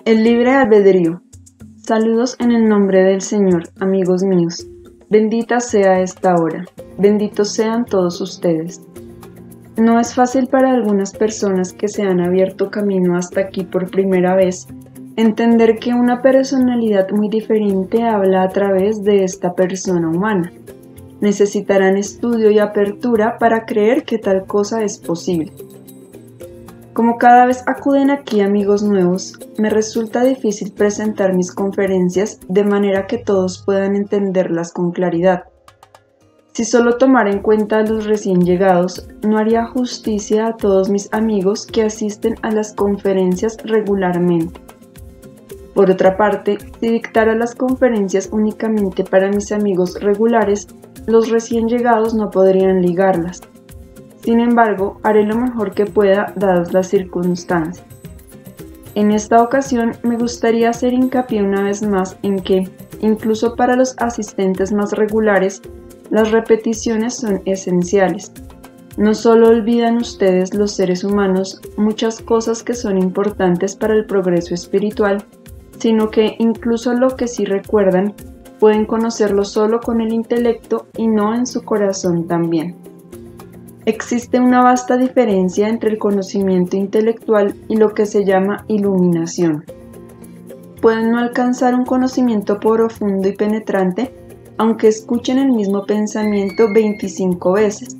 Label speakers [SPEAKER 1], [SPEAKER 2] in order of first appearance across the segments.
[SPEAKER 1] El libre albedrío. Saludos en el nombre del Señor, amigos míos. Bendita sea esta hora. Benditos sean todos ustedes. No es fácil para algunas personas que se han abierto camino hasta aquí por primera vez entender que una personalidad muy diferente habla a través de esta persona humana. Necesitarán estudio y apertura para creer que tal cosa es posible. Como cada vez acuden aquí amigos nuevos, me resulta difícil presentar mis conferencias de manera que todos puedan entenderlas con claridad. Si solo tomara en cuenta a los recién llegados, no haría justicia a todos mis amigos que asisten a las conferencias regularmente. Por otra parte, si dictara las conferencias únicamente para mis amigos regulares, los recién llegados no podrían ligarlas. Sin embargo, haré lo mejor que pueda dadas las circunstancias. En esta ocasión me gustaría hacer hincapié una vez más en que, incluso para los asistentes más regulares, las repeticiones son esenciales. No solo olvidan ustedes los seres humanos muchas cosas que son importantes para el progreso espiritual, sino que incluso lo que sí recuerdan, pueden conocerlo solo con el intelecto y no en su corazón también. Existe una vasta diferencia entre el conocimiento intelectual y lo que se llama iluminación. Pueden no alcanzar un conocimiento profundo y penetrante, aunque escuchen el mismo pensamiento 25 veces,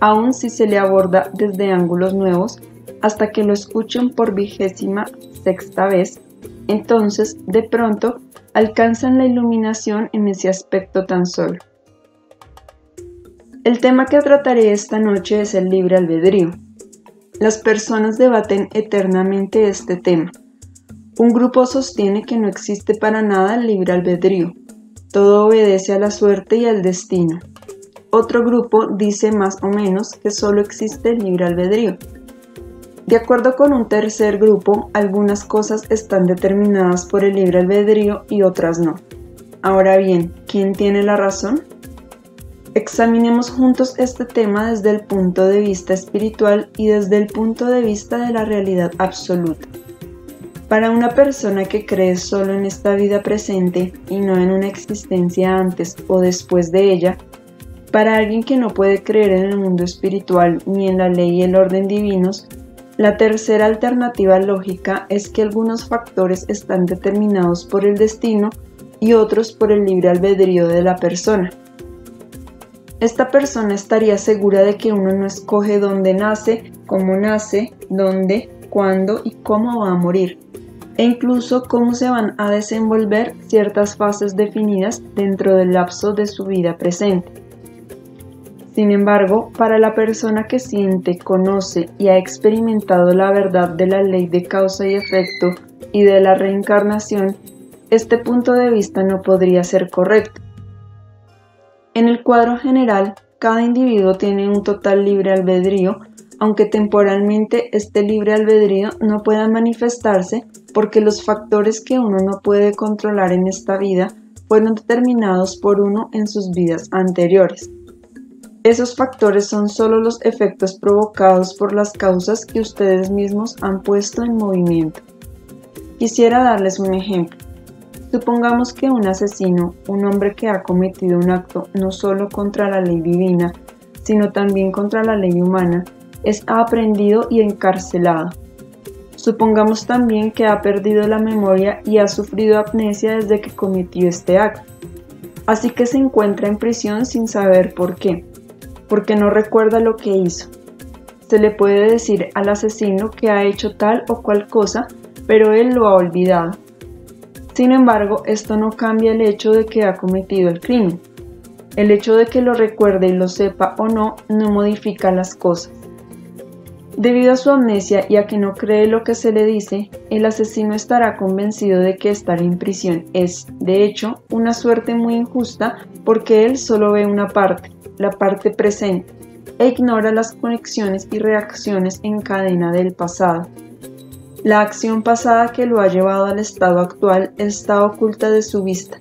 [SPEAKER 1] aun si se le aborda desde ángulos nuevos, hasta que lo escuchen por 26ª vez, entonces, de pronto, alcanzan la iluminación en ese aspecto tan solo. El tema que trataré esta noche es el libre albedrío. Las personas debaten eternamente este tema. Un grupo sostiene que no existe para nada el libre albedrío. Todo obedece a la suerte y al destino. Otro grupo dice más o menos que solo existe el libre albedrío. De acuerdo con un tercer grupo, algunas cosas están determinadas por el libre albedrío y otras no. Ahora bien, ¿quién tiene la razón? Examinemos juntos este tema desde el punto de vista espiritual y desde el punto de vista de la realidad absoluta. Para una persona que cree solo en esta vida presente y no en una existencia antes o después de ella, para alguien que no puede creer en el mundo espiritual ni en la ley y el orden divinos, la tercera alternativa lógica es que algunos factores están determinados por el destino y otros por el libre albedrío de la persona. Esta persona estaría segura de que uno no escoge dónde nace, dónde, cuándo y cómo va a morir, e incluso cómo se van a desenvolver ciertas fases definidas dentro del lapso de su vida presente. Sin embargo, para la persona que siente, conoce y ha experimentado la verdad de la ley de causa y efecto y de la reencarnación, este punto de vista no podría ser correcto. En el cuadro general, cada individuo tiene un total libre albedrío, aunque temporalmente este libre albedrío no pueda manifestarse porque los factores que uno no puede controlar en esta vida fueron determinados por uno en sus vidas anteriores. Esos factores son solo los efectos provocados por las causas que ustedes mismos han puesto en movimiento. Quisiera darles un ejemplo. Supongamos que un asesino, un hombre que ha cometido un acto no solo contra la ley divina, sino también contra la ley humana, es aprehendido y encarcelado. Supongamos también que ha perdido la memoria y ha sufrido amnesia desde que cometió este acto. Así que se encuentra en prisión sin saber por qué, porque no recuerda lo que hizo. Se le puede decir al asesino que ha hecho tal o cual cosa, pero él lo ha olvidado. Sin embargo, esto no cambia el hecho de que ha cometido el crimen. El hecho de que lo recuerde y lo sepa o no, no modifica las cosas. Debido a su amnesia y a que no cree lo que se le dice, el asesino estará convencido de que estar en prisión es, de hecho, una suerte muy injusta porque él solo ve una parte, la parte presente, e ignora las conexiones y reacciones en cadena del pasado. La acción pasada que lo ha llevado al estado actual está oculta de su vista,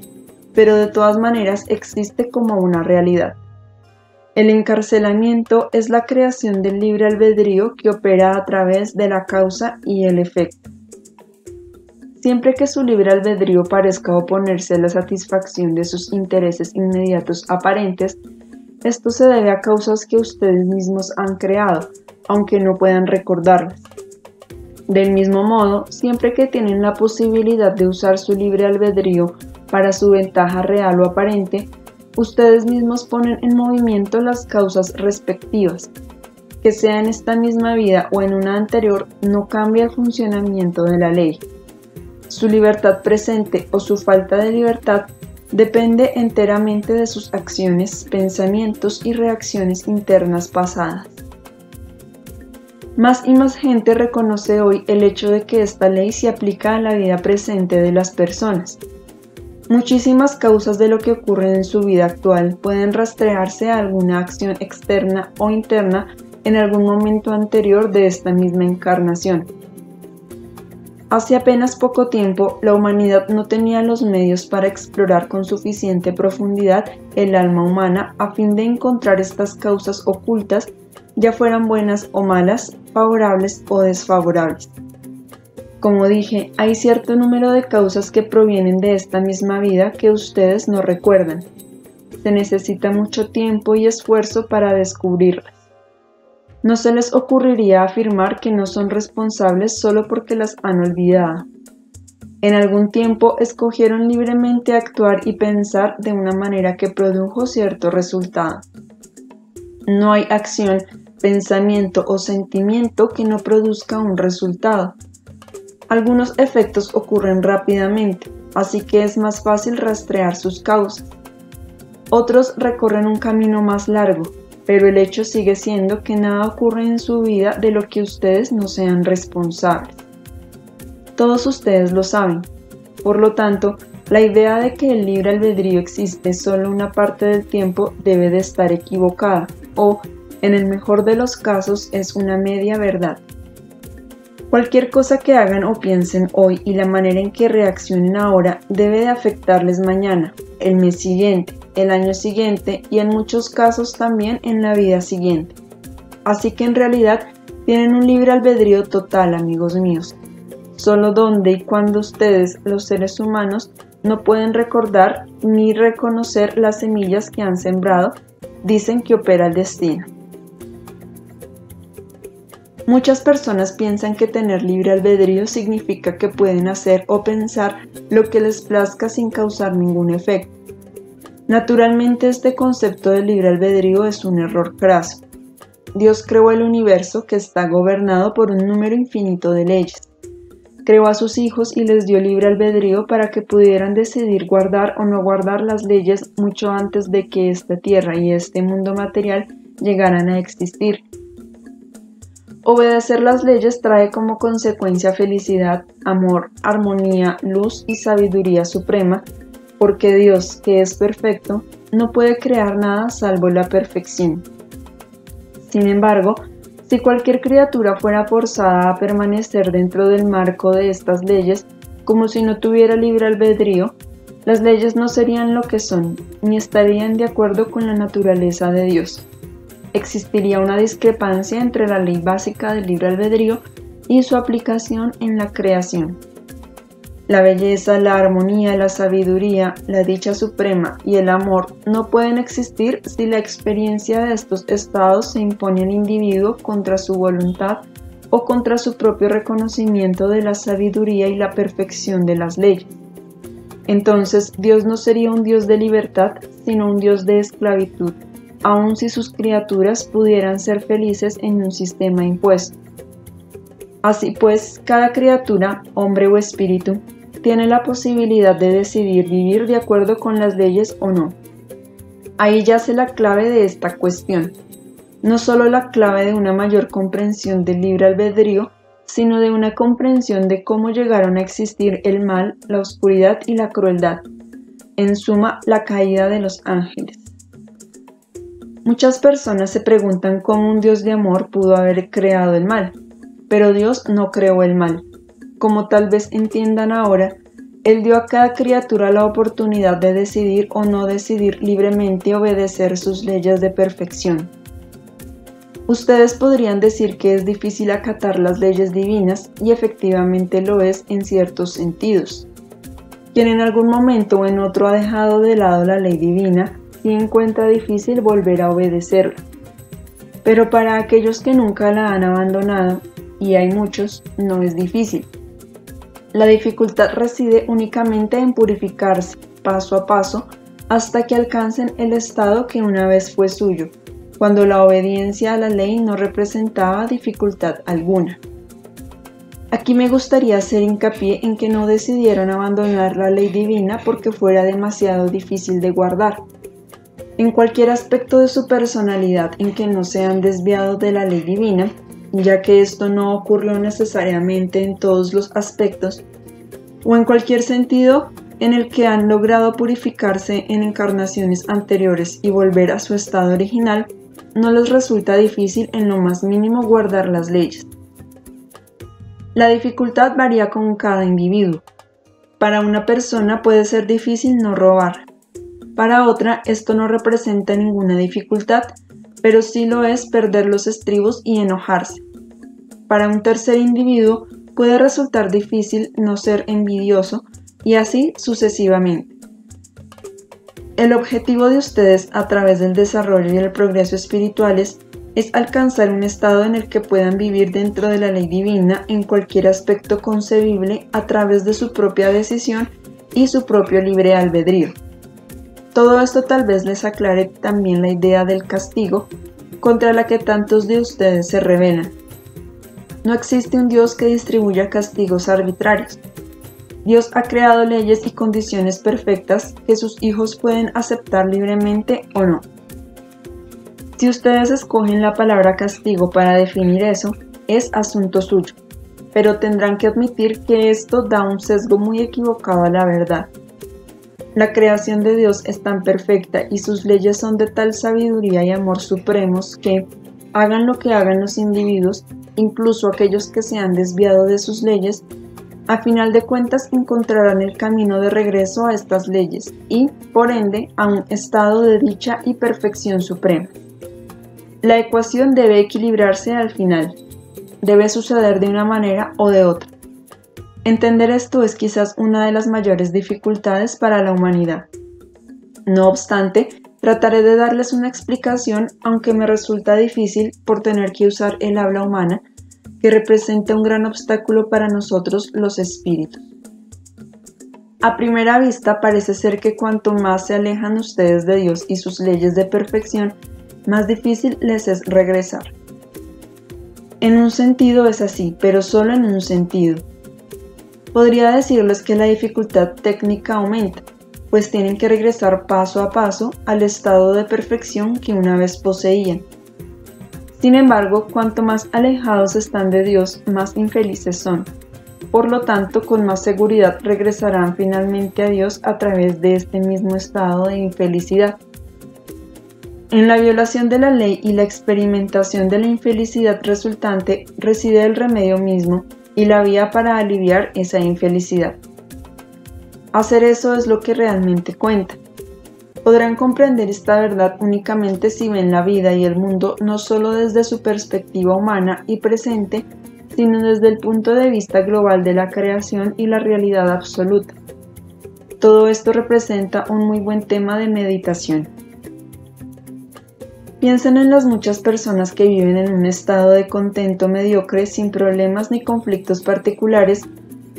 [SPEAKER 1] pero de todas maneras existe como una realidad. El encarcelamiento es la creación del libre albedrío que opera a través de la causa y el efecto. Siempre que su libre albedrío parezca oponerse a la satisfacción de sus intereses inmediatos aparentes, esto se debe a causas que ustedes mismos han creado, aunque no puedan recordarlas. Del mismo modo, siempre que tienen la posibilidad de usar su libre albedrío para su ventaja real o aparente, ustedes mismos ponen en movimiento las causas respectivas. Que sea en esta misma vida o en una anterior, no cambia el funcionamiento de la ley. Su libertad presente o su falta de libertad depende enteramente de sus acciones, pensamientos y reacciones internas pasadas. Más y más gente reconoce hoy el hecho de que esta ley se aplica a la vida presente de las personas. Muchísimas causas de lo que ocurre en su vida actual pueden rastrearse a alguna acción externa o interna en algún momento anterior de esta misma encarnación. Hace apenas poco tiempo, la humanidad no tenía los medios para explorar con suficiente profundidad el alma humana a fin de encontrar estas causas ocultas, ya fueran buenas o malas, favorables o desfavorables. Como dije, hay cierto número de causas que provienen de esta misma vida que ustedes no recuerdan. Se necesita mucho tiempo y esfuerzo para descubrirlas. No se les ocurriría afirmar que no son responsables solo porque las han olvidado. En algún tiempo escogieron libremente actuar y pensar de una manera que produjo cierto resultado. No hay acción, pensamiento o sentimiento que no produzca un resultado. Algunos efectos ocurren rápidamente, así que es más fácil rastrear sus causas. Otros recorren un camino más largo, pero el hecho sigue siendo que nada ocurre en su vida de lo que ustedes no sean responsables. Todos ustedes lo saben. Por lo tanto, la idea de que el libre albedrío existe solo una parte del tiempo debe de estar equivocada, o, en el mejor de los casos, es una media verdad. Cualquier cosa que hagan o piensen hoy y la manera en que reaccionen ahora debe de afectarles mañana, el mes siguiente, el año siguiente y en muchos casos también en la vida siguiente. Así que en realidad tienen un libre albedrío total, amigos míos. Solo donde y cuando ustedes, los seres humanos, no pueden recordar ni reconocer las semillas que han sembrado, dicen que opera el destino. Muchas personas piensan que tener libre albedrío significa que pueden hacer o pensar lo que les plazca sin causar ningún efecto. Naturalmente, este concepto de libre albedrío es un error craso. Dios creó el universo que está gobernado por un número infinito de leyes. Creó a sus hijos y les dio libre albedrío para que pudieran decidir guardar o no guardar las leyes mucho antes de que esta tierra y este mundo material llegaran a existir. Obedecer las leyes trae como consecuencia felicidad, amor, armonía, luz y sabiduría suprema, porque Dios, que es perfecto, no puede crear nada salvo la perfección. Sin embargo, si cualquier criatura fuera forzada a permanecer dentro del marco de estas leyes, como si no tuviera libre albedrío, las leyes no serían lo que son, ni estarían de acuerdo con la naturaleza de Dios. Existiría una discrepancia entre la ley básica del libre albedrío y su aplicación en la creación. La belleza, la armonía, la sabiduría, la dicha suprema y el amor no pueden existir si la experiencia de estos estados se impone al individuo contra su voluntad o contra su propio reconocimiento de la sabiduría y la perfección de las leyes. Entonces, Dios no sería un Dios de libertad, sino un Dios de esclavitud, aun si sus criaturas pudieran ser felices en un sistema impuesto. Así pues, cada criatura, hombre o espíritu, tiene la posibilidad de decidir vivir de acuerdo con las leyes o no. Ahí yace la clave de esta cuestión. No solo la clave de una mayor comprensión del libre albedrío, sino de una comprensión de cómo llegaron a existir el mal, la oscuridad y la crueldad. En suma, la caída de los ángeles. Muchas personas se preguntan cómo un Dios de amor pudo haber creado el mal, pero Dios no creó el mal. Como tal vez entiendan ahora, Él dio a cada criatura la oportunidad de decidir o no decidir libremente obedecer sus leyes de perfección. Ustedes podrían decir que es difícil acatar las leyes divinas y efectivamente lo es en ciertos sentidos. Quien en algún momento o en otro ha dejado de lado la ley divina, sí encuentra difícil volver a obedecerla. Pero para aquellos que nunca la han abandonado, y hay muchos, no es difícil. La dificultad reside únicamente en purificarse, paso a paso, hasta que alcancen el estado que una vez fue suyo, cuando la obediencia a la ley no representaba dificultad alguna. Aquí me gustaría hacer hincapié en que no decidieron abandonar la ley divina porque fuera demasiado difícil de guardar. En cualquier aspecto de su personalidad en que no se han desviado de la ley divina, ya que esto no ocurrió necesariamente en todos los aspectos, o en cualquier sentido en el que han logrado purificarse en encarnaciones anteriores y volver a su estado original, no les resulta difícil en lo más mínimo guardar las leyes. La dificultad varía con cada individuo. Para una persona puede ser difícil no robar. Para otra, esto no representa ninguna dificultad, pero sí lo es perder los estribos y enojarse. Para un tercer individuo puede resultar difícil no ser envidioso y así sucesivamente. El objetivo de ustedes a través del desarrollo y el progreso espirituales es alcanzar un estado en el que puedan vivir dentro de la ley divina en cualquier aspecto concebible a través de su propia decisión y su propio libre albedrío. Todo esto tal vez les aclare también la idea del castigo contra la que tantos de ustedes se rebelan. No existe un Dios que distribuya castigos arbitrarios. Dios ha creado leyes y condiciones perfectas que sus hijos pueden aceptar libremente o no. Si ustedes escogen la palabra castigo para definir eso, es asunto suyo, pero tendrán que admitir que esto da un sesgo muy equivocado a la verdad. La creación de Dios es tan perfecta y sus leyes son de tal sabiduría y amor supremos que, hagan lo que hagan los individuos, incluso aquellos que se han desviado de sus leyes, a final de cuentas encontrarán el camino de regreso a estas leyes y, por ende, a un estado de dicha y perfección suprema. La ecuación debe equilibrarse al final. Debe suceder de una manera o de otra. Entender esto es quizás una de las mayores dificultades para la humanidad. No obstante, trataré de darles una explicación, aunque me resulta difícil por tener que usar el habla humana, que representa un gran obstáculo para nosotros los espíritus. A primera vista parece ser que cuanto más se alejan ustedes de Dios y sus leyes de perfección, más difícil les es regresar. En un sentido es así, pero solo en un sentido. Podría decirles que la dificultad técnica aumenta, pues tienen que regresar paso a paso al estado de perfección que una vez poseían. Sin embargo, cuanto más alejados están de Dios, más infelices son. Por lo tanto, con más seguridad regresarán finalmente a Dios a través de este mismo estado de infelicidad. En la violación de la ley y la experimentación de la infelicidad resultante reside el remedio mismo y la vía para aliviar esa infelicidad. Hacer eso es lo que realmente cuenta. Podrán comprender esta verdad únicamente si ven la vida y el mundo no solo desde su perspectiva humana y presente, sino desde el punto de vista global de la creación y la realidad absoluta. Todo esto representa un muy buen tema de meditación. Piensen en las muchas personas que viven en un estado de contento mediocre sin problemas ni conflictos particulares,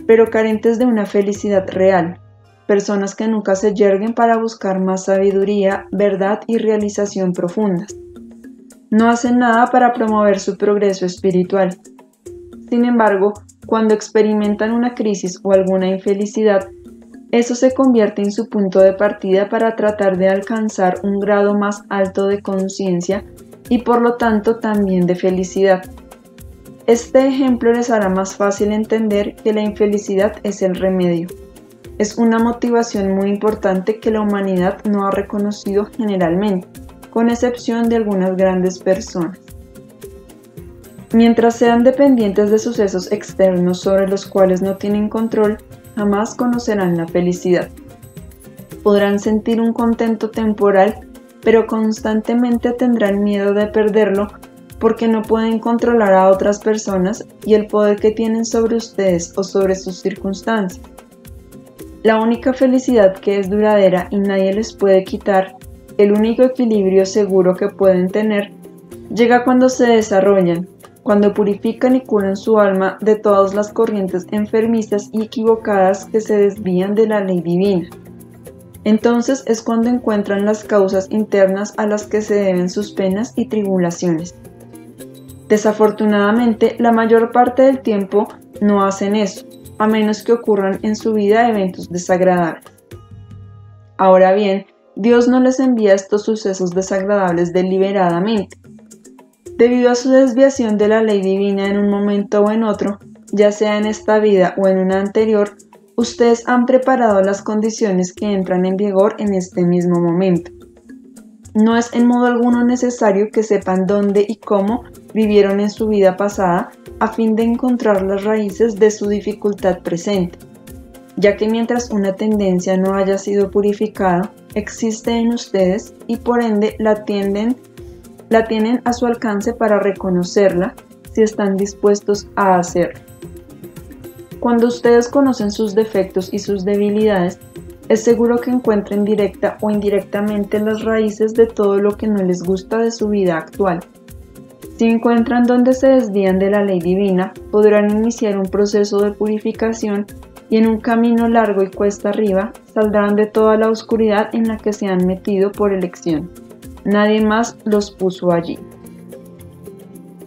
[SPEAKER 1] pero carentes de una felicidad real. Personas que nunca se yerguen para buscar más sabiduría, verdad y realización profundas. No hacen nada para promover su progreso espiritual. Sin embargo, cuando experimentan una crisis o alguna infelicidad, eso se convierte en su punto de partida para tratar de alcanzar un grado más alto de conciencia y por lo tanto también de felicidad. Este ejemplo les hará más fácil entender que la infelicidad es el remedio. Es una motivación muy importante que la humanidad no ha reconocido generalmente, con excepción de algunas grandes personas. Mientras sean dependientes de sucesos externos sobre los cuales no tienen control, jamás conocerán la felicidad. Podrán sentir un contento temporal, pero constantemente tendrán miedo de perderlo porque no pueden controlar a otras personas y el poder que tienen sobre ustedes o sobre sus circunstancias. La única felicidad que es duradera y nadie les puede quitar, el único equilibrio seguro que pueden tener, llega cuando se desarrollan, cuando purifican y curan su alma de todas las corrientes enfermizas y equivocadas que se desvían de la ley divina. Entonces es cuando encuentran las causas internas a las que se deben sus penas y tribulaciones. Desafortunadamente, la mayor parte del tiempo no hacen eso, a menos que ocurran en su vida eventos desagradables. Ahora bien, Dios no les envía estos sucesos desagradables deliberadamente. Debido a su desviación de la ley divina en un momento o en otro, ya sea en esta vida o en una anterior, ustedes han preparado las condiciones que entran en vigor en este mismo momento. No es en modo alguno necesario que sepan dónde y cómo vivieron en su vida pasada a fin de encontrar las raíces de su dificultad presente, ya que mientras una tendencia no haya sido purificada, existe en ustedes y por ende la tienen a su alcance para reconocerla si están dispuestos a hacerlo. Cuando ustedes conocen sus defectos y sus debilidades, es seguro que encuentren directa o indirectamente las raíces de todo lo que no les gusta de su vida actual. Si encuentran dónde se desvían de la ley divina, podrán iniciar un proceso de purificación y en un camino largo y cuesta arriba saldrán de toda la oscuridad en la que se han metido por elección. Nadie más los puso allí.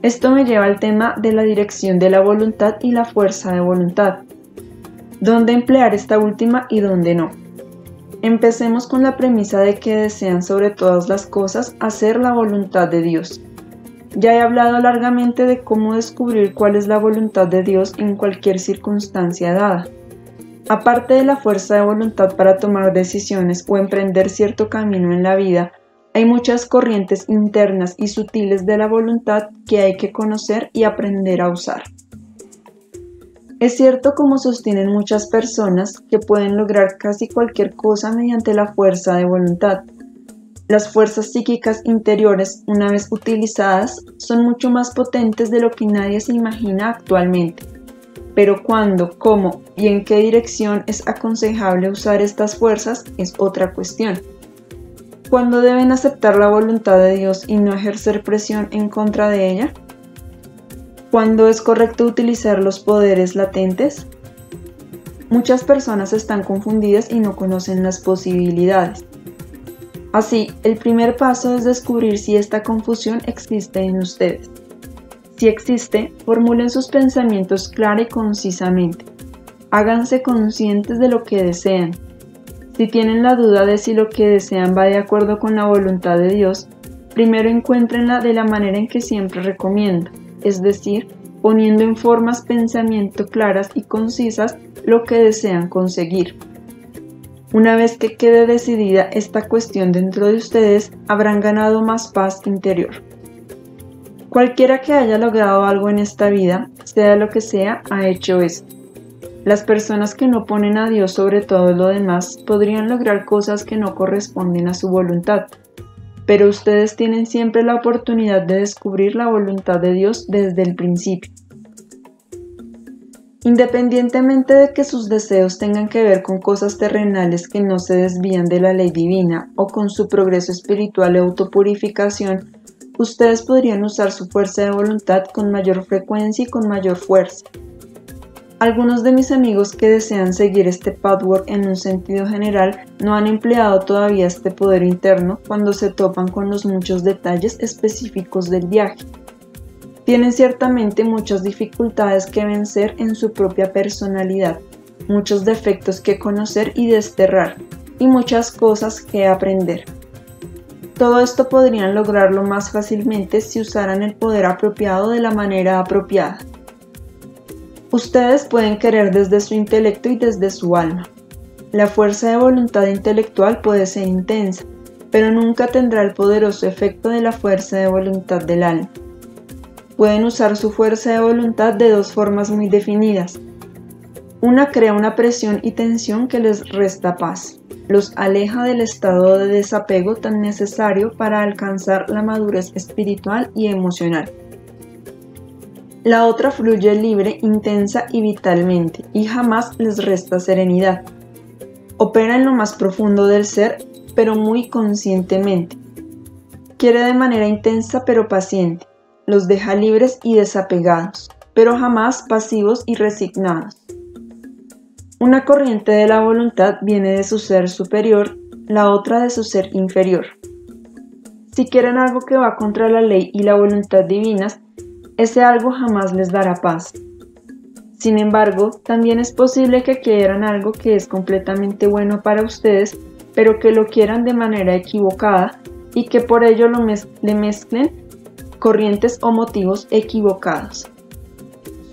[SPEAKER 1] Esto me lleva al tema de la dirección de la voluntad y la fuerza de voluntad. ¿Dónde emplear esta última y dónde no? Empecemos con la premisa de que desean sobre todas las cosas hacer la voluntad de Dios. Ya he hablado largamente de cómo descubrir cuál es la voluntad de Dios en cualquier circunstancia dada. Aparte de la fuerza de voluntad para tomar decisiones o emprender cierto camino en la vida, hay muchas corrientes internas y sutiles de la voluntad que hay que conocer y aprender a usar. Es cierto, como sostienen muchas personas, que pueden lograr casi cualquier cosa mediante la fuerza de voluntad. Las fuerzas psíquicas interiores, una vez utilizadas, son mucho más potentes de lo que nadie se imagina actualmente. Pero cuándo, cómo y en qué dirección es aconsejable usar estas fuerzas es otra cuestión. ¿Cuándo deben aceptar la voluntad de Dios y no ejercer presión en contra de ella? ¿Cuándo es correcto utilizar los poderes latentes? Muchas personas están confundidas y no conocen las posibilidades. Así, el primer paso es descubrir si esta confusión existe en ustedes. Si existe, formulen sus pensamientos clara y concisamente. Háganse conscientes de lo que desean. Si tienen la duda de si lo que desean va de acuerdo con la voluntad de Dios, primero encuéntrenla de la manera en que siempre recomiendo, es decir, poniendo en formas pensamiento claras y concisas lo que desean conseguir. Una vez que quede decidida esta cuestión dentro de ustedes, habrán ganado más paz interior. Cualquiera que haya logrado algo en esta vida, sea lo que sea, ha hecho esto. Las personas que no ponen a Dios sobre todo lo demás podrían lograr cosas que no corresponden a su voluntad, pero ustedes tienen siempre la oportunidad de descubrir la voluntad de Dios desde el principio. Independientemente de que sus deseos tengan que ver con cosas terrenales que no se desvían de la ley divina o con su progreso espiritual y autopurificación, ustedes podrían usar su fuerza de voluntad con mayor frecuencia y con mayor fuerza. Algunos de mis amigos que desean seguir este pathwork en un sentido general no han empleado todavía este poder interno cuando se topan con los muchos detalles específicos del viaje. Tienen ciertamente muchas dificultades que vencer en su propia personalidad, muchos defectos que conocer y desterrar, y muchas cosas que aprender. Todo esto podrían lograrlo más fácilmente si usaran el poder apropiado de la manera apropiada. Ustedes pueden querer desde su intelecto y desde su alma. La fuerza de voluntad intelectual puede ser intensa, pero nunca tendrá el poderoso efecto de la fuerza de voluntad del alma. Pueden usar su fuerza de voluntad de dos formas muy definidas. Una crea una presión y tensión que les resta paz, los aleja del estado de desapego tan necesario para alcanzar la madurez espiritual y emocional. La otra fluye libre, intensa y vitalmente, y jamás les resta serenidad. Opera en lo más profundo del ser, pero muy conscientemente. Quiere de manera intensa pero paciente. Los deja libres y desapegados, pero jamás pasivos y resignados. Una corriente de la voluntad viene de su ser superior, la otra de su ser inferior. Si quieren algo que va contra la ley y la voluntad divinas, ese algo jamás les dará paz. Sin embargo, también es posible que quieran algo que es completamente bueno para ustedes, pero que lo quieran de manera equivocada y que por ello le mezclen corrientes o motivos equivocados.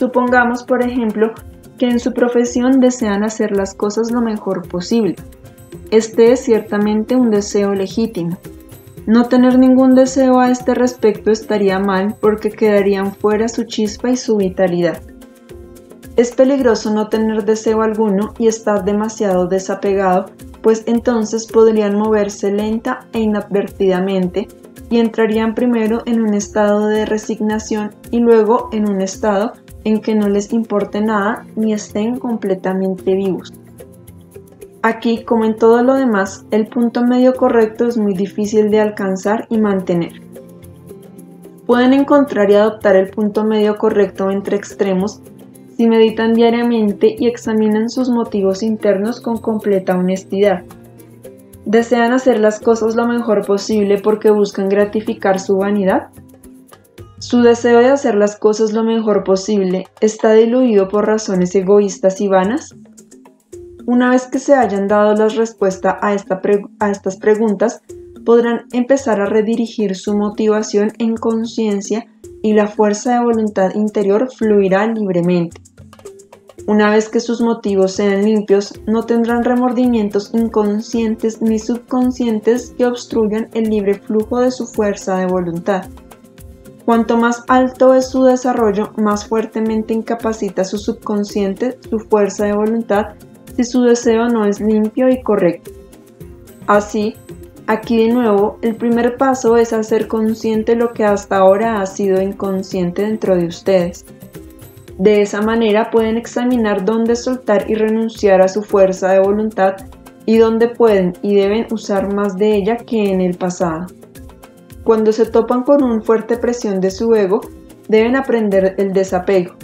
[SPEAKER 1] Supongamos, por ejemplo, que en su profesión desean hacer las cosas lo mejor posible. Este es ciertamente un deseo legítimo. No tener ningún deseo a este respecto estaría mal porque quedarían fuera su chispa y su vitalidad. Es peligroso no tener deseo alguno y estar demasiado desapegado, pues entonces podrían moverse lenta e inadvertidamente y entrarían primero en un estado de resignación y luego en un estado en que no les importe nada ni estén completamente vivos. Aquí, como en todo lo demás, el punto medio correcto es muy difícil de alcanzar y mantener. Pueden encontrar y adoptar el punto medio correcto entre extremos si meditan diariamente y examinan sus motivos internos con completa honestidad. ¿Desean hacer las cosas lo mejor posible porque buscan gratificar su vanidad? ¿Su deseo de hacer las cosas lo mejor posible está diluido por razones egoístas y vanas? Una vez que se hayan dado las respuestas a estas preguntas, podrán empezar a redirigir su motivación en conciencia y la fuerza de voluntad interior fluirá libremente. Una vez que sus motivos sean limpios, no tendrán remordimientos inconscientes ni subconscientes que obstruyan el libre flujo de su fuerza de voluntad. Cuanto más alto es su desarrollo, más fuertemente incapacita su subconsciente su fuerza de voluntad si su deseo no es limpio y correcto. Así, aquí de nuevo, el primer paso es hacer consciente lo que hasta ahora ha sido inconsciente dentro de ustedes. De esa manera pueden examinar dónde soltar y renunciar a su fuerza de voluntad y dónde pueden y deben usar más de ella que en el pasado. Cuando se topan con una fuerte presión de su ego, deben aprender el desapego.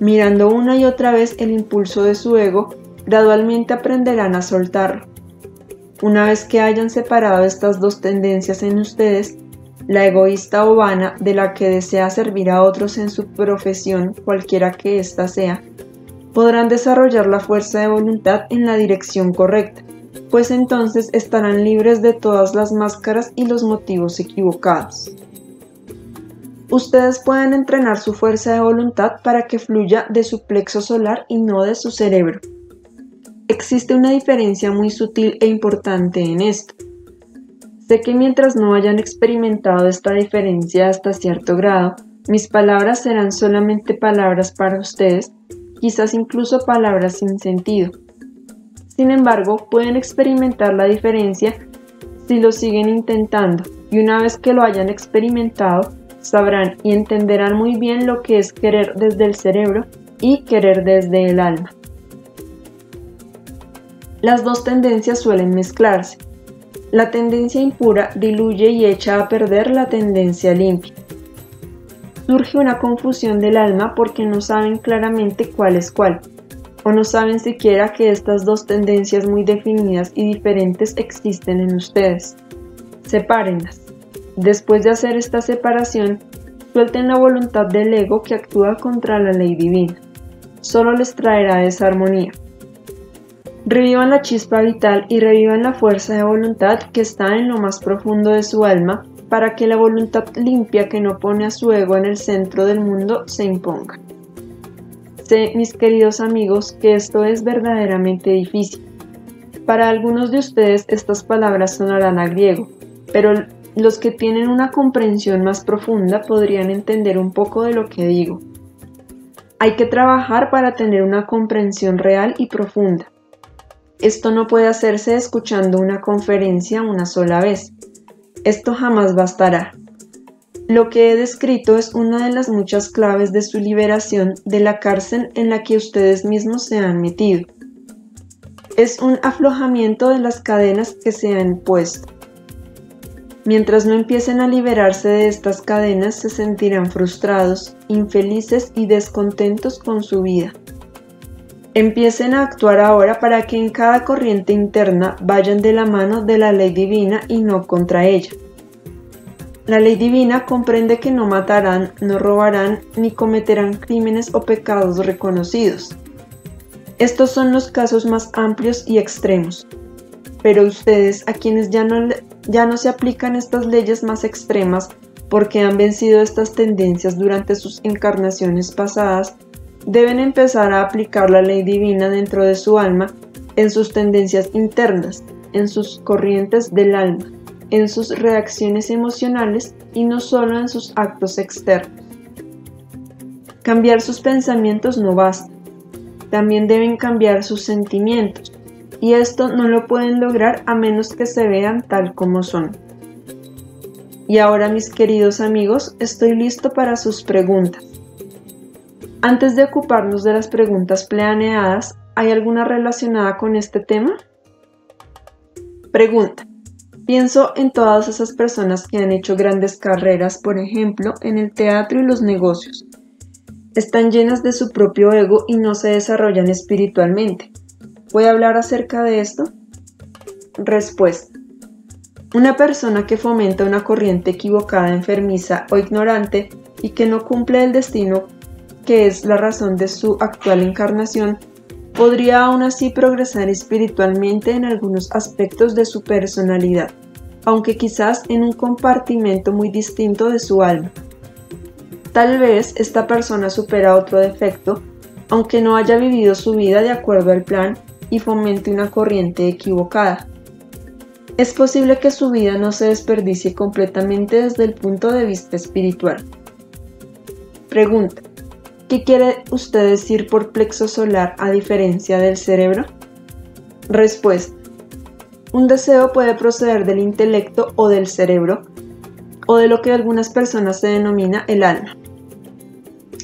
[SPEAKER 1] Mirando una y otra vez el impulso de su ego, gradualmente aprenderán a soltarlo. Una vez que hayan separado estas dos tendencias en ustedes, la egoísta o vana de la que desea servir a otros en su profesión, cualquiera que ésta sea, podrán desarrollar la fuerza de voluntad en la dirección correcta, pues entonces estarán libres de todas las máscaras y los motivos equivocados. Ustedes pueden entrenar su fuerza de voluntad para que fluya de su plexo solar y no de su cerebro. Existe una diferencia muy sutil e importante en esto. Sé que mientras no hayan experimentado esta diferencia hasta cierto grado, mis palabras serán solamente palabras para ustedes, quizás incluso palabras sin sentido. Sin embargo, pueden experimentar la diferencia si lo siguen intentando, y una vez que lo hayan experimentado, sabrán y entenderán muy bien lo que es querer desde el cerebro y querer desde el alma. Las dos tendencias suelen mezclarse. La tendencia impura diluye y echa a perder la tendencia limpia. Surge una confusión del alma porque no saben claramente cuál es cuál, o no saben siquiera que estas dos tendencias muy definidas y diferentes existen en ustedes. Sepárenlas. Después de hacer esta separación, suelten la voluntad del ego que actúa contra la ley divina. Solo les traerá desarmonía. Revivan la chispa vital y revivan la fuerza de voluntad que está en lo más profundo de su alma para que la voluntad limpia que no pone a su ego en el centro del mundo se imponga. Sé, mis queridos amigos, que esto es verdaderamente difícil. Para algunos de ustedes estas palabras sonarán a griego, pero los que tienen una comprensión más profunda podrían entender un poco de lo que digo. Hay que trabajar para tener una comprensión real y profunda. Esto no puede hacerse escuchando una conferencia una sola vez. Esto jamás bastará. Lo que he descrito es una de las muchas claves de su liberación de la cárcel en la que ustedes mismos se han metido. Es un aflojamiento de las cadenas que se han puesto. Mientras no empiecen a liberarse de estas cadenas, se sentirán frustrados, infelices y descontentos con su vida. Empiecen a actuar ahora para que en cada corriente interna vayan de la mano de la ley divina y no contra ella. La ley divina comprende que no matarán, no robarán, ni cometerán crímenes o pecados reconocidos. Estos son los casos más amplios y extremos. Pero ustedes, a quienes ya no se aplican estas leyes más extremas porque han vencido estas tendencias durante sus encarnaciones pasadas, deben empezar a aplicar la ley divina dentro de su alma, en sus tendencias internas, en sus corrientes del alma, en sus reacciones emocionales y no solo en sus actos externos. Cambiar sus pensamientos no basta, también deben cambiar sus sentimientos, y esto no lo pueden lograr a menos que se vean tal como son. Y ahora, mis queridos amigos, estoy listo para sus preguntas. Antes de ocuparnos de las preguntas planeadas, ¿hay alguna relacionada con este tema? Pregunta. Pienso en todas esas personas que han hecho grandes carreras, por ejemplo, en el teatro y los negocios. Están llenas de su propio ego y no se desarrollan espiritualmente. ¿Puede hablar acerca de esto? Respuesta. Una persona que fomenta una corriente equivocada, enfermiza o ignorante y que no cumple el destino que es la razón de su actual encarnación, podría aún así progresar espiritualmente en algunos aspectos de su personalidad, aunque quizás en un compartimento muy distinto de su alma. Tal vez esta persona supera otro defecto, aunque no haya vivido su vida de acuerdo al plan y fomente una corriente equivocada. Es posible que su vida no se desperdicie completamente desde el punto de vista espiritual. Pregunta. ¿Qué quiere usted decir por plexo solar a diferencia del cerebro? Respuesta. Un deseo puede proceder del intelecto o del cerebro, o de lo que algunas personas se denomina el alma,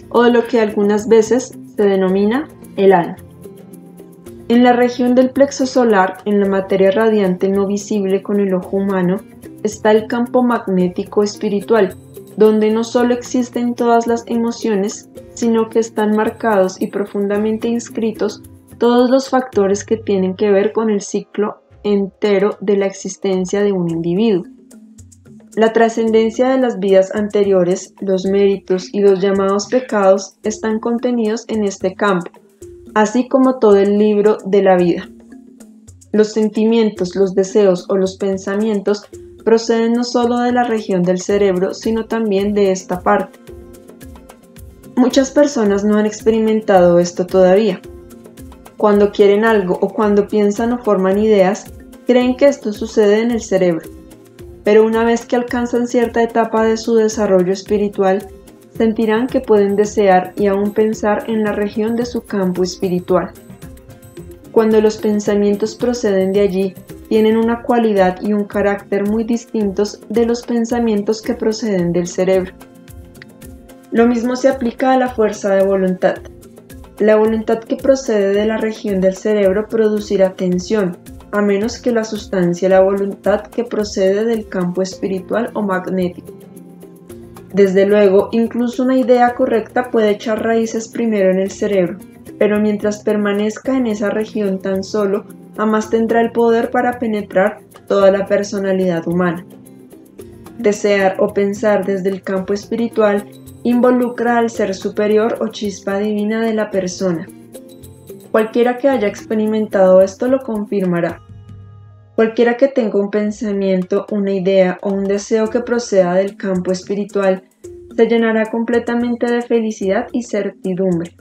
[SPEAKER 1] o de lo que algunas veces se denomina el alma. En la región del plexo solar, en la materia radiante no visible con el ojo humano, está el campo magnético espiritual, donde no solo existen todas las emociones, sino que están marcados y profundamente inscritos todos los factores que tienen que ver con el ciclo entero de la existencia de un individuo. La trascendencia de las vidas anteriores, los méritos y los llamados pecados están contenidos en este campo, así como todo el libro de la vida. Los sentimientos, los deseos o los pensamientos proceden no solo de la región del cerebro, sino también de esta parte. Muchas personas no han experimentado esto todavía. Cuando quieren algo o cuando piensan o forman ideas, creen que esto sucede en el cerebro. Pero una vez que alcanzan cierta etapa de su desarrollo espiritual, sentirán que pueden desear y aún pensar en la región de su campo espiritual. Cuando los pensamientos proceden de allí, tienen una cualidad y un carácter muy distintos de los pensamientos que proceden del cerebro. Lo mismo se aplica a la fuerza de voluntad. La voluntad que procede de la región del cerebro producirá tensión, a menos que la sustancia la voluntad que procede del campo espiritual o magnético. Desde luego, incluso una idea correcta puede echar raíces primero en el cerebro, pero mientras permanezca en esa región tan solo, jamás tendrá el poder para penetrar toda la personalidad humana. Desear o pensar desde el campo espiritual involucra al ser superior o chispa divina de la persona. Cualquiera que haya experimentado esto lo confirmará. Cualquiera que tenga un pensamiento, una idea o un deseo que proceda del campo espiritual se llenará completamente de felicidad y certidumbre.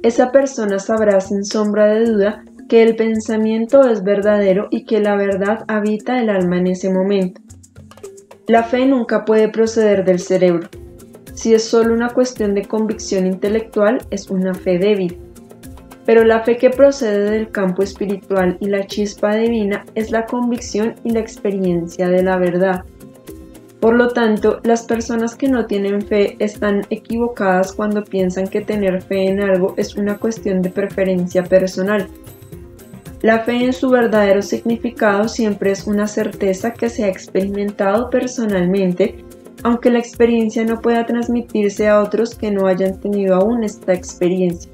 [SPEAKER 1] Esa persona sabrá sin sombra de duda que el pensamiento es verdadero y que la verdad habita el alma en ese momento. La fe nunca puede proceder del cerebro. Si es solo una cuestión de convicción intelectual, es una fe débil. Pero la fe que procede del campo espiritual y la chispa divina es la convicción y la experiencia de la verdad. Por lo tanto, las personas que no tienen fe están equivocadas cuando piensan que tener fe en algo es una cuestión de preferencia personal. La fe en su verdadero significado siempre es una certeza que se ha experimentado personalmente, aunque la experiencia no pueda transmitirse a otros que no hayan tenido aún esta experiencia.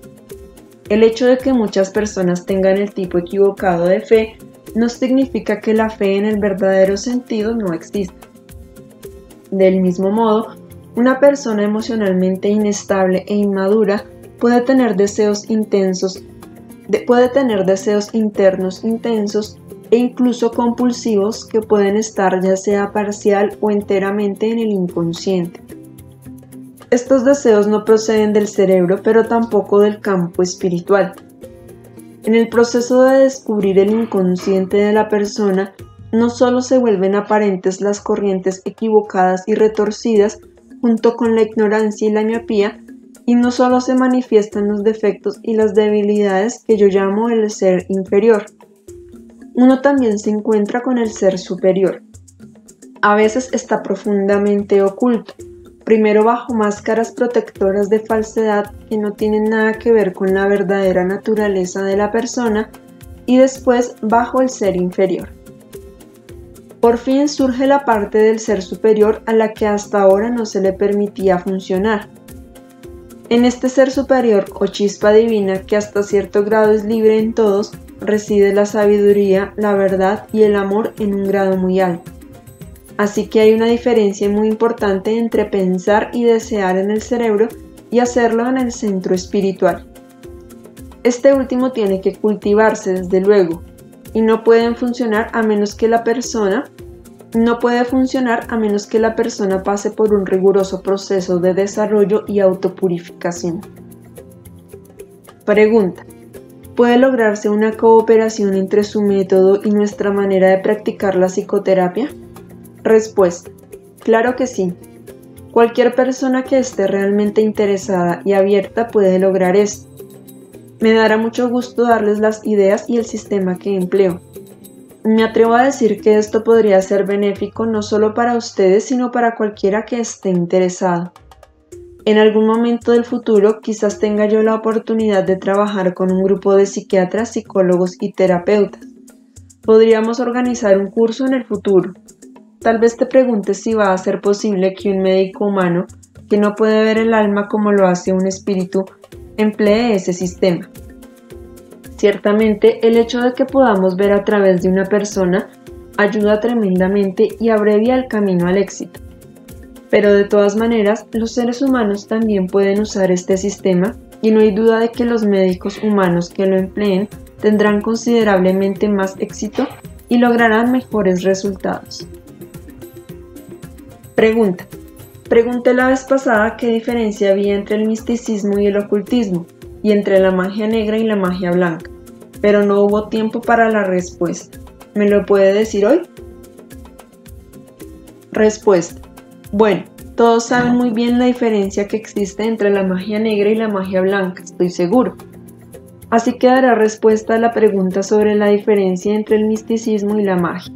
[SPEAKER 1] El hecho de que muchas personas tengan el tipo equivocado de fe no significa que la fe en el verdadero sentido no exista. Del mismo modo, una persona emocionalmente inestable e inmadura puede tener deseos internos intensos e incluso compulsivos que pueden estar ya sea parcial o enteramente en el inconsciente. Estos deseos no proceden del cerebro, pero tampoco del campo espiritual. En el proceso de descubrir el inconsciente de la persona, no solo se vuelven aparentes las corrientes equivocadas y retorcidas junto con la ignorancia y la miopía, y no solo se manifiestan los defectos y las debilidades que yo llamo el ser inferior. Uno también se encuentra con el ser superior. A veces está profundamente oculto, primero bajo máscaras protectoras de falsedad que no tienen nada que ver con la verdadera naturaleza de la persona, y después bajo el ser inferior. Por fin surge la parte del ser superior a la que hasta ahora no se le permitía funcionar. En este ser superior o chispa divina que hasta cierto grado es libre en todos, reside la sabiduría, la verdad y el amor en un grado muy alto. Así que hay una diferencia muy importante entre pensar y desear en el cerebro y hacerlo en el centro espiritual. Este último tiene que cultivarse desde luego, y no puede funcionar a menos que la persona pase por un riguroso proceso de desarrollo y autopurificación. Pregunta: ¿puede lograrse una cooperación entre su método y nuestra manera de practicar la psicoterapia? Respuesta: claro que sí. Cualquier persona que esté realmente interesada y abierta puede lograr esto. Me dará mucho gusto darles las ideas y el sistema que empleo. Me atrevo a decir que esto podría ser benéfico no solo para ustedes, sino para cualquiera que esté interesado. En algún momento del futuro, quizás tenga yo la oportunidad de trabajar con un grupo de psiquiatras, psicólogos y terapeutas. Podríamos organizar un curso en el futuro. Tal vez te preguntes si va a ser posible que un médico humano, que no puede ver el alma como lo hace un espíritu, emplee ese sistema. Ciertamente, el hecho de que podamos ver a través de una persona ayuda tremendamente y abrevia el camino al éxito. Pero de todas maneras, los seres humanos también pueden usar este sistema y no hay duda de que los médicos humanos que lo empleen tendrán considerablemente más éxito y lograrán mejores resultados. Pregunta: pregunté la vez pasada qué diferencia había entre el misticismo y el ocultismo, y entre la magia negra y la magia blanca, pero no hubo tiempo para la respuesta. ¿Me lo puede decir hoy? Respuesta: bueno, todos saben muy bien la diferencia que existe entre la magia negra y la magia blanca, estoy seguro. Así que daré respuesta a la pregunta sobre la diferencia entre el misticismo y la magia.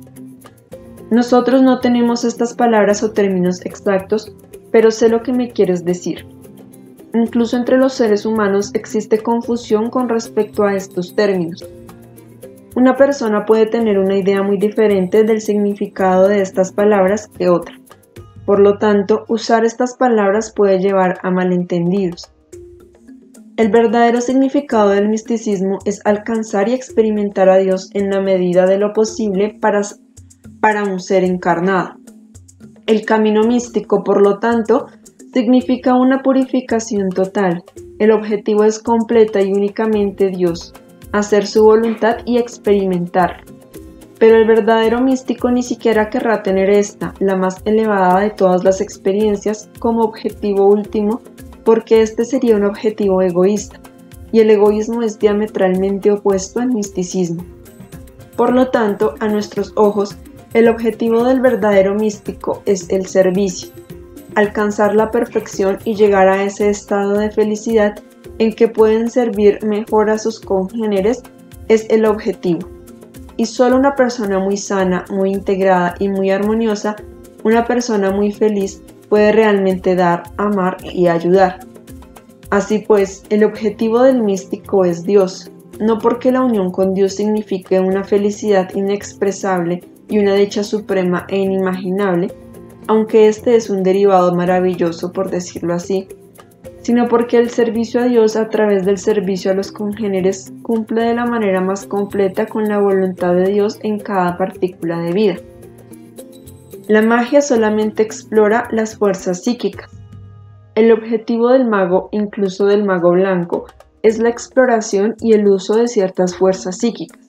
[SPEAKER 1] Nosotros no tenemos estas palabras o términos exactos, pero sé lo que me quieres decir. Incluso entre los seres humanos existe confusión con respecto a estos términos. Una persona puede tener una idea muy diferente del significado de estas palabras que otra. Por lo tanto, usar estas palabras puede llevar a malentendidos. El verdadero significado del misticismo es alcanzar y experimentar a Dios en la medida de lo posible para un ser encarnado. El camino místico, por lo tanto, significa una purificación total. El objetivo es completa y únicamente Dios, hacer su voluntad y experimentarlo. Pero el verdadero místico ni siquiera querrá tener esta, la más elevada de todas las experiencias, como objetivo último, porque este sería un objetivo egoísta, y el egoísmo es diametralmente opuesto al misticismo. Por lo tanto, a nuestros ojos, el objetivo del verdadero místico es el servicio. Alcanzar la perfección y llegar a ese estado de felicidad en que pueden servir mejor a sus congéneres es el objetivo. Y solo una persona muy sana, muy integrada y muy armoniosa, Una persona muy feliz puede realmente dar, amar y ayudar. Así pues, el objetivo del místico es Dios, no porque la unión con Dios signifique una felicidad inexpresable y una dicha suprema e inimaginable, aunque este es un derivado maravilloso por decirlo así, sino porque el servicio a Dios a través del servicio a los congéneres cumple de la manera más completa con la voluntad de Dios en cada partícula de vida. La magia solamente explora las fuerzas psíquicas. El objetivo del mago, incluso del mago blanco, es la exploración y el uso de ciertas fuerzas psíquicas.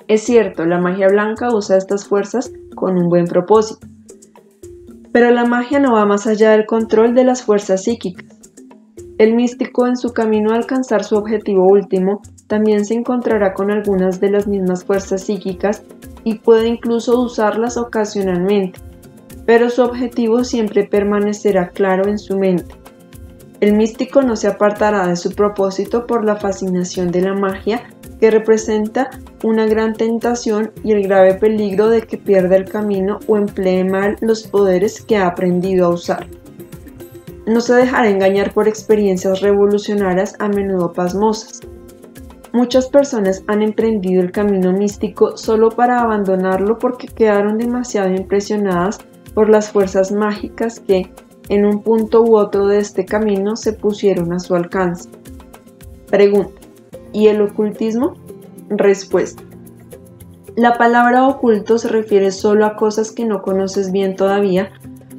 [SPEAKER 1] Es cierto, la magia blanca usa estas fuerzas con un buen propósito, pero la magia no va más allá del control de las fuerzas psíquicas. El místico en su camino a alcanzar su objetivo último también se encontrará con algunas de las mismas fuerzas psíquicas y puede incluso usarlas ocasionalmente, pero su objetivo siempre permanecerá claro en su mente. El místico no se apartará de su propósito por la fascinación de la magia, que representa una gran tentación y el grave peligro de que pierda el camino o emplee mal los poderes que ha aprendido a usar. No se dejará engañar por experiencias revolucionarias a menudo pasmosas. Muchas personas han emprendido el camino místico solo para abandonarlo porque quedaron demasiado impresionadas por las fuerzas mágicas que, en un punto u otro de este camino, se pusieron a su alcance. Pregunta: ¿y el ocultismo? Respuesta: la palabra oculto se refiere solo a cosas que no conoces bien todavía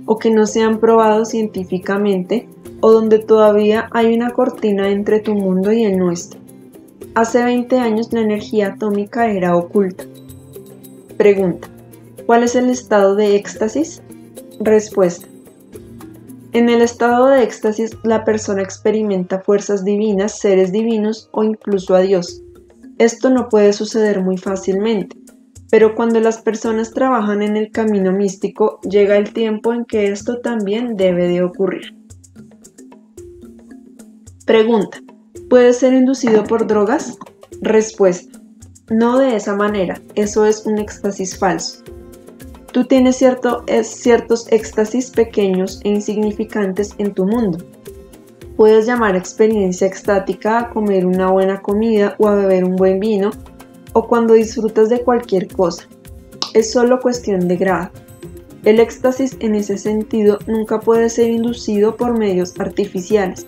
[SPEAKER 1] o que no se han probado científicamente o donde todavía hay una cortina entre tu mundo y el nuestro. Hace 20 años la energía atómica era oculta. Pregunta: ¿cuál es el estado de éxtasis? Respuesta: en el estado de éxtasis la persona experimenta fuerzas divinas, seres divinos o incluso a Dios. Esto no puede suceder muy fácilmente, pero cuando las personas trabajan en el camino místico, llega el tiempo en que esto también debe de ocurrir. Pregunta: ¿puede ser inducido por drogas? Respuesta: no de esa manera, eso es un éxtasis falso. Tú tienes ciertos éxtasis pequeños e insignificantes en tu mundo. Puedes llamar experiencia extática a comer una buena comida o a beber un buen vino, o cuando disfrutas de cualquier cosa. Es solo cuestión de grado. El éxtasis en ese sentido nunca puede ser inducido por medios artificiales,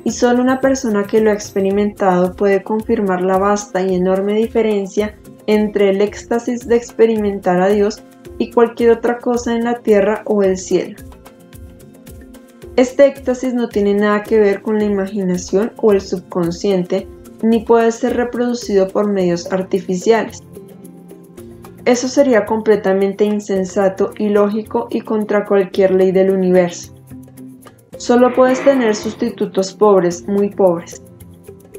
[SPEAKER 1] y solo una persona que lo ha experimentado puede confirmar la vasta y enorme diferencia entre el éxtasis de experimentar a Dios y cualquier otra cosa en la tierra o el cielo. Este éxtasis no tiene nada que ver con la imaginación o el subconsciente, ni puede ser reproducido por medios artificiales. Eso sería completamente insensato, ilógico y contra cualquier ley del universo. Solo puedes tener sustitutos pobres, muy pobres.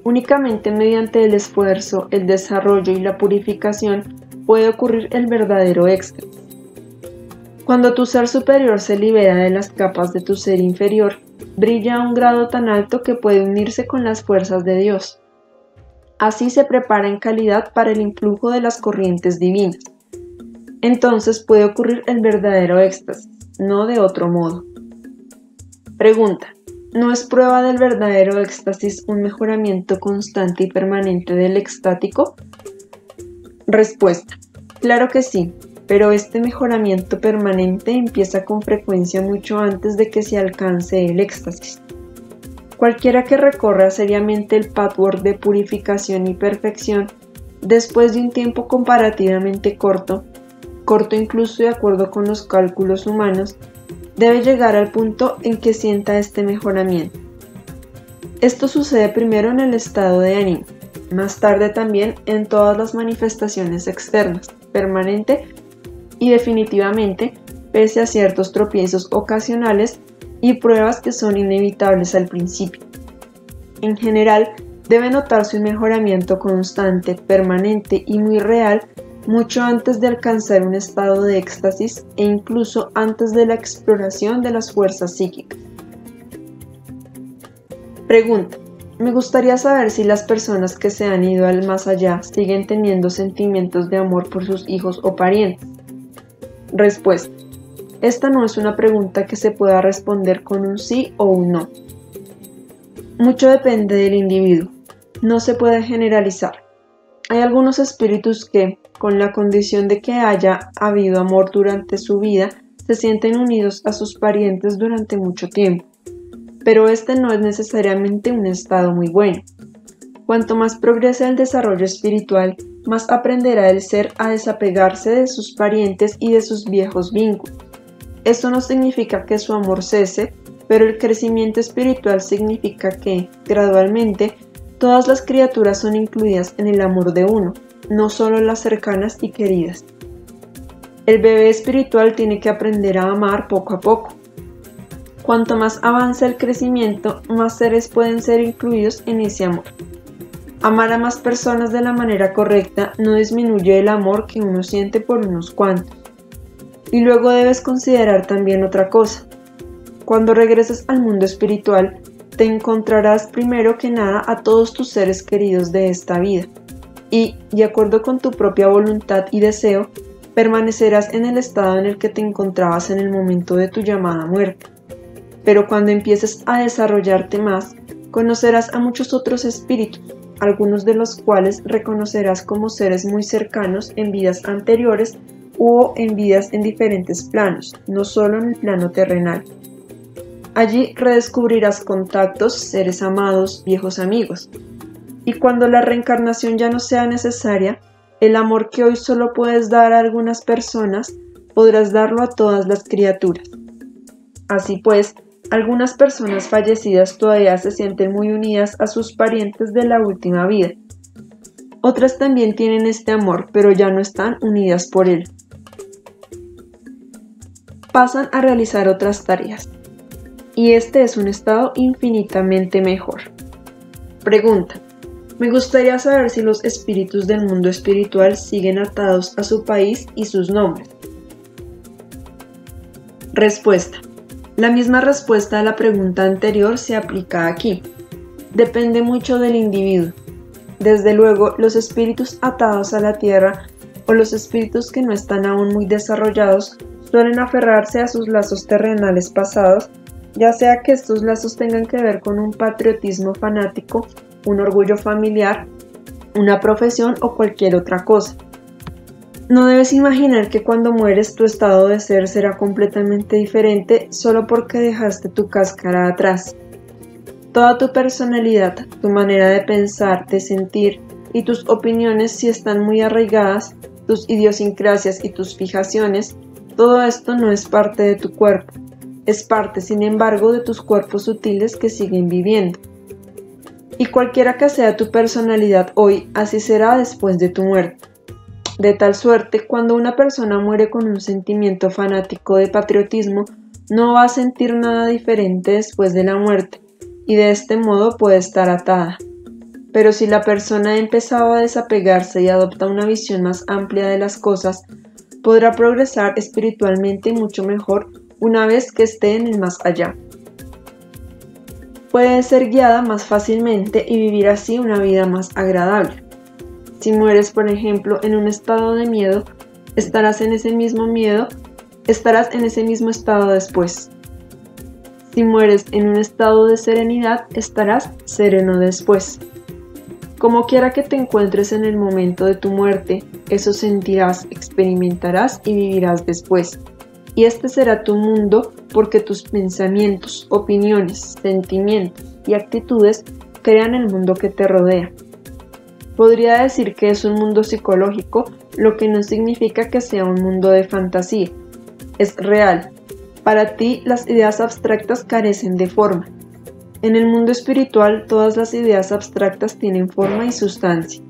[SPEAKER 1] Únicamente mediante el esfuerzo, el desarrollo y la purificación puede ocurrir el verdadero éxtasis. Cuando tu ser superior se libera de las capas de tu ser inferior, brilla a un grado tan alto que puede unirse con las fuerzas de Dios. Así se prepara en calidad para el influjo de las corrientes divinas. Entonces puede ocurrir el verdadero éxtasis, no de otro modo. Pregunta: ¿no es prueba del verdadero éxtasis un mejoramiento constante y permanente del extático? Respuesta: claro que sí, pero este mejoramiento permanente empieza con frecuencia mucho antes de que se alcance el éxtasis. Cualquiera que recorra seriamente el patchwork de purificación y perfección, después de un tiempo comparativamente corto incluso de acuerdo con los cálculos humanos, debe llegar al punto en que sienta este mejoramiento. Esto sucede primero en el estado de ánimo, más tarde también en todas las manifestaciones externas, permanente y definitivamente, pese a ciertos tropiezos ocasionales y pruebas que son inevitables al principio. En general, debe notarse un mejoramiento constante, permanente y muy real mucho antes de alcanzar un estado de éxtasis e incluso antes de la exploración de las fuerzas psíquicas. Pregunta: me gustaría saber si las personas que se han ido al más allá siguen teniendo sentimientos de amor por sus hijos o parientes. Respuesta: Esta no es una pregunta que se pueda responder con un sí o un no. Mucho depende del individuo. No se puede generalizar. Hay algunos espíritus que, con la condición de que haya habido amor durante su vida, se sienten unidos a sus parientes durante mucho tiempo. Pero este no es necesariamente un estado muy bueno. Cuanto más progrese el desarrollo espiritual, más aprenderá el ser a desapegarse de sus parientes y de sus viejos vínculos. Esto no significa que su amor cese, pero el crecimiento espiritual significa que, gradualmente, todas las criaturas son incluidas en el amor de uno, no solo las cercanas y queridas. El bebé espiritual tiene que aprender a amar poco a poco. Cuanto más avanza el crecimiento, más seres pueden ser incluidos en ese amor. Amar a más personas de la manera correcta no disminuye el amor que uno siente por unos cuantos. Y luego debes considerar también otra cosa. Cuando regreses al mundo espiritual, te encontrarás primero que nada a todos tus seres queridos de esta vida. Y, de acuerdo con tu propia voluntad y deseo, permanecerás en el estado en el que te encontrabas en el momento de tu llamada muerte. Pero cuando empieces a desarrollarte más, conocerás a muchos otros espíritus, algunos de los cuales reconocerás como seres muy cercanos en vidas anteriores o en vidas en diferentes planos, no solo en el plano terrenal. Allí redescubrirás contactos, seres amados, viejos amigos. Y cuando la reencarnación ya no sea necesaria, el amor que hoy solo puedes dar a algunas personas, podrás darlo a todas las criaturas. Así pues, algunas personas fallecidas todavía se sienten muy unidas a sus parientes de la última vida. Otras también tienen este amor, pero ya no están unidas por él. Pasan a realizar otras tareas. Y este es un estado infinitamente mejor. Pregunta: me gustaría saber si los espíritus del mundo espiritual siguen atados a su país y sus nombres. Respuesta: la misma respuesta a la pregunta anterior se aplica aquí. Depende mucho del individuo. Desde luego, los espíritus atados a la tierra o los espíritus que no están aún muy desarrollados suelen aferrarse a sus lazos terrenales pasados, ya sea que estos lazos tengan que ver con un patriotismo fanático, un orgullo familiar, una profesión o cualquier otra cosa. No debes imaginar que cuando mueres tu estado de ser será completamente diferente solo porque dejaste tu cáscara atrás. Toda tu personalidad, tu manera de pensar, de sentir y tus opiniones, si están muy arraigadas, tus idiosincrasias y tus fijaciones, todo esto no es parte de tu cuerpo. Es parte, sin embargo, de tus cuerpos sutiles que siguen viviendo. Y cualquiera que sea tu personalidad hoy, así será después de tu muerte. De tal suerte, cuando una persona muere con un sentimiento fanático de patriotismo, no va a sentir nada diferente después de la muerte, y de este modo puede estar atada. Pero si la persona ha empezado a desapegarse y adopta una visión más amplia de las cosas, podrá progresar espiritualmente mucho mejor una vez que esté en el más allá. Puede ser guiada más fácilmente y vivir así una vida más agradable. Si mueres, por ejemplo, en un estado de miedo, estarás en ese mismo estado después. Si mueres en un estado de serenidad, estarás sereno después. Como quiera que te encuentres en el momento de tu muerte, eso sentirás, experimentarás y vivirás después. Y este será tu mundo porque tus pensamientos, opiniones, sentimientos y actitudes crean el mundo que te rodea. Podría decir que es un mundo psicológico, lo que no significa que sea un mundo de fantasía. Es real. Para ti, las ideas abstractas carecen de forma. En el mundo espiritual, todas las ideas abstractas tienen forma y sustancia.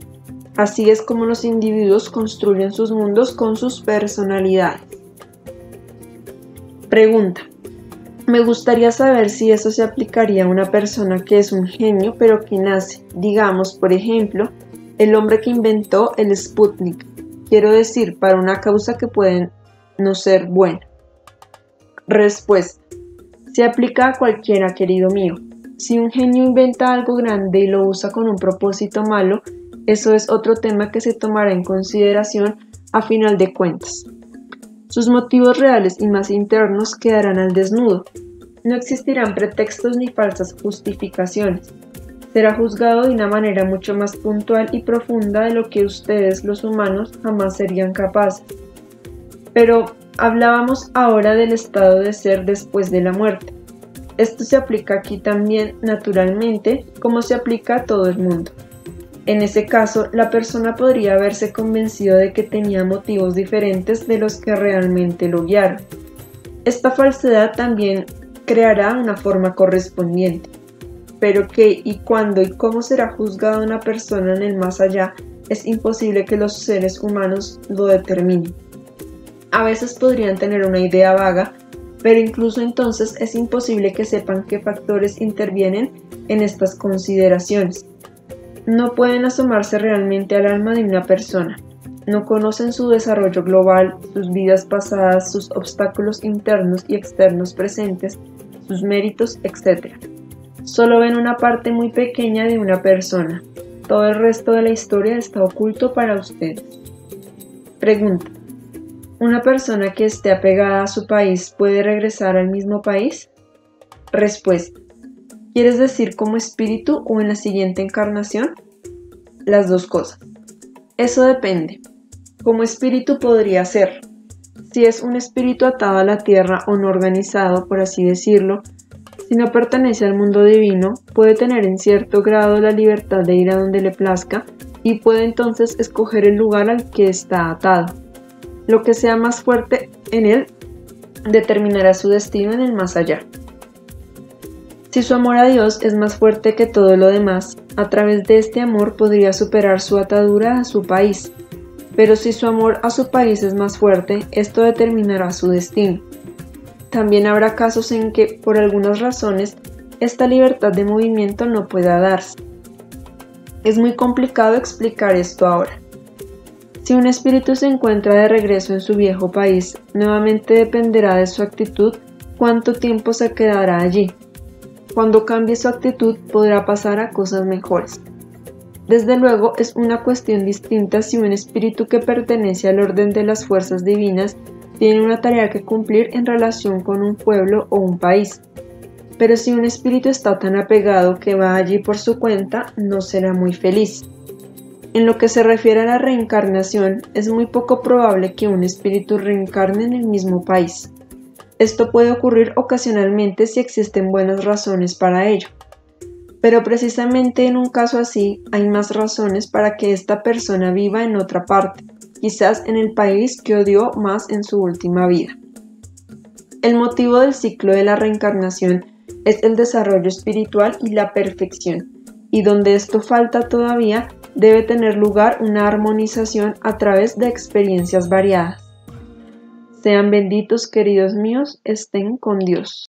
[SPEAKER 1] Así es como los individuos construyen sus mundos con sus personalidades. Pregunta: me gustaría saber si eso se aplicaría a una persona que es un genio pero que nace, digamos, por ejemplo, el hombre que inventó el Sputnik, quiero decir, para una causa que puede no ser buena. Respuesta: se aplica a cualquiera, querido mío. Si un genio inventa algo grande y lo usa con un propósito malo, eso es otro tema que se tomará en consideración a final de cuentas. Sus motivos reales y más internos quedarán al desnudo. No existirán pretextos ni falsas justificaciones. Será juzgado de una manera mucho más puntual y profunda de lo que ustedes, los humanos, jamás serían capaces. Pero hablábamos ahora del estado de ser después de la muerte. Esto se aplica aquí también, naturalmente, como se aplica a todo el mundo. En ese caso, la persona podría haberse convencido de que tenía motivos diferentes de los que realmente lo guiaron. Esta falsedad también creará una forma correspondiente. Pero qué y cuándo y cómo será juzgada una persona en el más allá es imposible que los seres humanos lo determinen. A veces podrían tener una idea vaga, pero incluso entonces es imposible que sepan qué factores intervienen en estas consideraciones. No pueden asomarse realmente al alma de una persona. No conocen su desarrollo global, sus vidas pasadas, sus obstáculos internos y externos presentes, sus méritos, etc. Solo ven una parte muy pequeña de una persona. Todo el resto de la historia está oculto para ustedes. Pregunta: ¿una persona que esté apegada a su país puede regresar al mismo país? Respuesta: ¿quieres decir como espíritu o en la siguiente encarnación? Las dos cosas. Eso depende. Como espíritu podría ser. Si es un espíritu atado a la tierra o no organizado, por así decirlo, si no pertenece al mundo divino, puede tener en cierto grado la libertad de ir a donde le plazca y puede entonces escoger el lugar al que está atado. Lo que sea más fuerte en él determinará su destino en el más allá. Si su amor a Dios es más fuerte que todo lo demás, a través de este amor podría superar su atadura a su país. Pero si su amor a su país es más fuerte, esto determinará su destino. También habrá casos en que, por algunas razones, esta libertad de movimiento no pueda darse. Es muy complicado explicar esto ahora. Si un espíritu se encuentra de regreso en su viejo país, nuevamente dependerá de su actitud cuánto tiempo se quedará allí. Cuando cambie su actitud, podrá pasar a cosas mejores. Desde luego, es una cuestión distinta si un espíritu que pertenece al orden de las fuerzas divinas tiene una tarea que cumplir en relación con un pueblo o un país. Pero si un espíritu está tan apegado que va allí por su cuenta, no será muy feliz. En lo que se refiere a la reencarnación, es muy poco probable que un espíritu reencarne en el mismo país. Esto puede ocurrir ocasionalmente si existen buenas razones para ello. Pero precisamente en un caso así, hay más razones para que esta persona viva en otra parte, quizás en el país que odió más en su última vida. El motivo del ciclo de la reencarnación es el desarrollo espiritual y la perfección, y donde esto falta todavía, debe tener lugar una armonización a través de experiencias variadas. Sean benditos, queridos míos, estén con Dios.